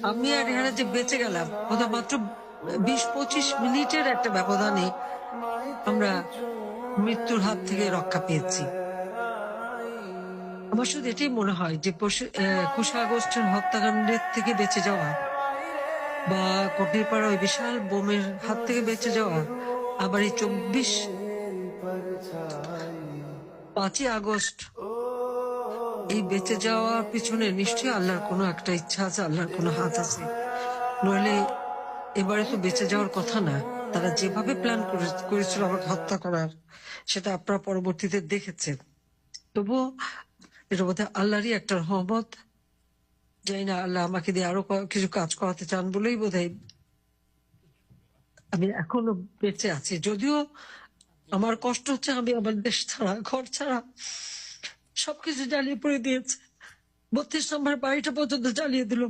আমি আর এখানে যে বেঁচে গেলাম ওটা মাত্র 20-25 মিনিটের একটা ব্যবধানে আমরা মৃত্যুর হাত থেকে রক্ষা পেয়েছি। আমার শুধু এটাই মনে হয় যে 21শে আগস্টের হত্যাকাণ্ডের থেকে বেঁচে যাওয়া বা কোটির পাড়া ওই বিশাল বোমের হাত থেকে বেঁচে যাওয়া, আবার এই 5ই আগস্ট এই বেঁচে যাওয়ার পিছনে নিশ্চয়ই আল্লাহর কোনো একটা ইচ্ছা আছে, আল্লাহর কোনো হাত আছে। নইলে এবারে তো বেঁচে যাওয়ার কথা না। তারা যেভাবে প্ল্যান করেছিল আমাকে হত্যা করার, সেটা আপনারা পরবর্তীতে দেখেছেন। তবুও এটা বোধহয় আল্লাহরই একটা রহমত। জানি না, আল্লাহ আমাকে দিয়ে আরো কিছু কাজ করাতে চান বলেই বোধহয় আমি এখনো বেঁচে আছি। যদিও আমার কষ্ট হচ্ছে, আমি আমার দেশ ছাড়া, ঘর ছাড়া সবকিছু জ্বালিয়ে পুড়ে দিয়েছে। 32 নম্বর বাড়িটা পর্যন্ত জ্বালিয়ে দিল।